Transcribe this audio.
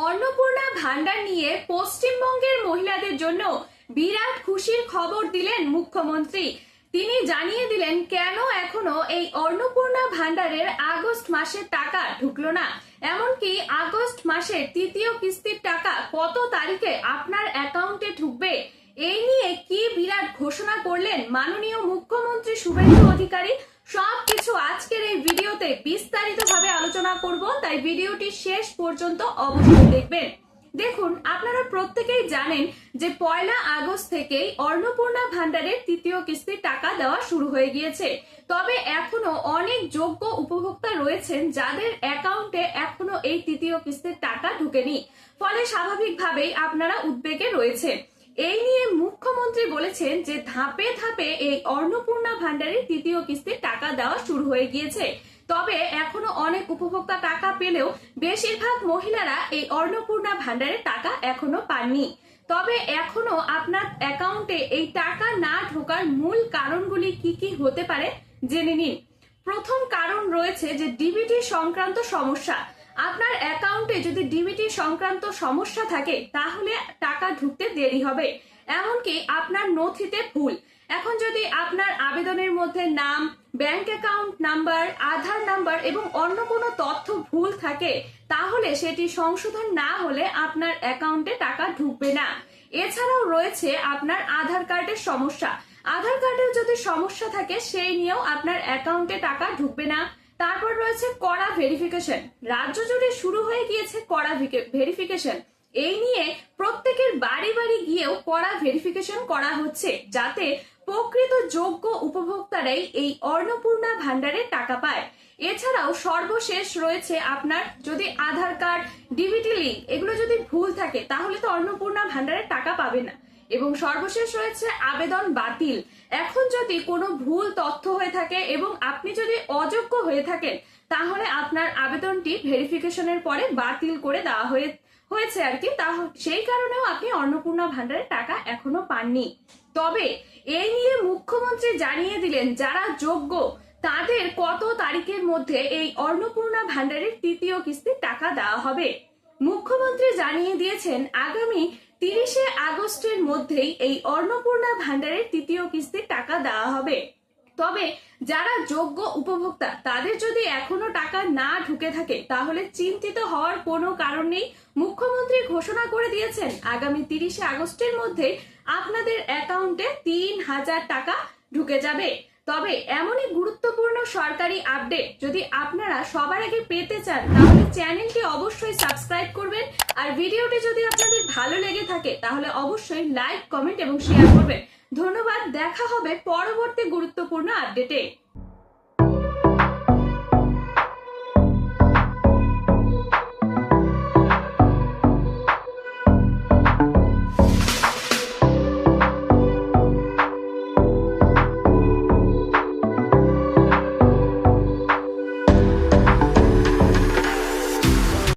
অন্নপূর্ণা ভান্ডার নিয়ে পশ্চিমবঙ্গের মহিলাদের জন্য বিরাট খুশির খবর দিলেন মুখ্যমন্ত্রী। তিনি জানিয়ে দিলেন কেন এখনো এই অন্নপূর্ণা ভান্ডারের আগস্ট মাসের টাকা ঢুকলো না, এমনকি আগস্ট মাসের তৃতীয় কিস্তির টাকা কত তারিখে আপনার অ্যাকাউন্টে ঢুকবে, এই নিয়ে কি বিরাট ঘোষণা করলেন মাননীয় মুখ্যমন্ত্রী শুভেন্দু অধিকারী। সবকিছু আজকের এই ভিডিওতে বিস্তারিতভাবে আলোচনা করব, তাই ভিডিওটি শেষ পর্যন্ত অবশ্যই দেখবেন। দেখুন, আপনারা প্রত্যেকেই জানেন যে 1 আগস্ট থেকেই অন্নপূর্ণা ভান্ডারের তৃতীয় কিস্তির টাকা দেওয়া শুরু হয়ে গিয়েছে। তবে এখনো অনেক যোগ্য উপভোক্তা রয়েছেন যাদের অ্যাকাউন্টে এখনো এই তৃতীয় কিস্তির টাকা ঢুকেনি, ফলে স্বাভাবিকভাবেই আপনারা উদ্বেগে রয়েছেন। এই নিয়ে মুখ্যমন্ত্রী বলেছেন যে ধাপে ধাপে এই অন্নপূর্ণা ভান্ডারের তৃতীয় কিস্তির টাকা দেওয়া শুরু হয়ে গিয়েছে। তবে এখনো অনেক উপভোক্তা টাকা পেলেও বেশিরভাগ মহিলারা এই অন্নপূর্ণা ভান্ডারের টাকা এখনো পাননি। তবে এখনো আপনার অ্যাকাউন্টে এই টাকা না ঢোকার মূল কারণগুলি কি কি হতে পারে জেনে নিন। প্রথম কারণ রয়েছে যে ডিবিটি সংক্রান্ত সমস্যা। আপনার অ্যাকাউন্টে যদি ডিবিটি সংক্রান্ত সমস্যা থাকে তাহলে টাকা ঢুকতে দেরি হবে, এমনকি আপনার নথিতে ভুল। এখন যদি আপনার আবেদনের মধ্যে নাম, ব্যাংক অ্যাকাউন্ট নাম্বার, আধার নাম্বার এবং অন্য কোনো তথ্য ভুল থাকে তাহলে সেটি সংশোধন না হলে আপনার অ্যাকাউন্টে টাকা ঢুকবে না। এছাড়াও রয়েছে আপনার আধার কার্ডের সমস্যা। আধার কার্ডের যদি সমস্যা থাকে সেই নিয়েও আপনার অ্যাকাউন্টে টাকা ঢুকবে না। তারপর রয়েছে কড়া ভেরিফিকেশন। রাজ্য জুড়ে শুরু হয়ে গিয়েছে কড়া ভেরিফিকেশন। এই নিয়ে প্রত্যেকের বাড়ি বাড়ি গিয়েও কড়া ভেরিফিকেশন করা হচ্ছে, যাতে প্রকৃত যোগ্য উপভোক্তারাই এই অন্নপূর্ণা ভান্ডারের টাকা পায়। এছাড়াও সর্বশেষ রয়েছে আপনার যদি আধার কার্ড, ডিবিটি লিঙ্ক এগুলো যদি ভুল থাকে তাহলে তো অন্নপূর্ণা ভান্ডারের টাকা পাবে না। এবং সর্বশেষ রয়েছে আবেদন বাতিল। এখন যদি কোনো ভুল তথ্য হয়ে থাকে এবং আপনি যদি অযোগ্য হয়ে থাকেন তাহলে আপনার আবেদনটি ভেরিফিকেশনের পরে বাতিল করে দেওয়া হয়েছে আর কি, সেই কারণেও আপনি অন্নপূর্ণা ভান্ডারের টাকা এখনো পাননি। তবে এই নিয়ে মুখ্যমন্ত্রী জানিয়ে দিলেন যারা যোগ্য তাদের কত তারিখের মধ্যে এই অন্নপূর্ণা ভান্ডারের তৃতীয় কিস্তির টাকা দেওয়া হবে। মুখ্যমন্ত্রী জানিয়ে দিয়েছেন আগামী 30 আগস্টের মধ্যেই এই অন্নপূর্ণা ভান্ডারের তৃতীয় কিস্তির টাকা দেওয়া হবে। তবে যারা যোগ্য উপভোক্তা তাদের যদি এখনো টাকা না ঢুকে থাকে তাহলে চিন্তিত হওয়ার কোনো কারণ নেই। মুখ্যমন্ত্রী ঘোষণা করে দিয়েছেন আগামী 30 আগস্টের মধ্যে আপনাদের অ্যাকাউন্টে 3000 টাকা ঢুকে যাবে। তবে এমনই গুরুত্বপূর্ণ সরকারি আপডেট যদি আপনারা সবার আগে পেতে চান তাহলে চ্যানেলটি অবশ্যই সাবস্ক্রাইব করবেন। আর ভিডিওটি যদি আপনাদের ভালো লেগে থাকে তাহলে অবশ্যই লাইক, কমেন্ট এবং শেয়ার করবেন। ধন্যবাদ। দেখা হবে পরবর্তী গুরুত্বপূর্ণ আপডেটে।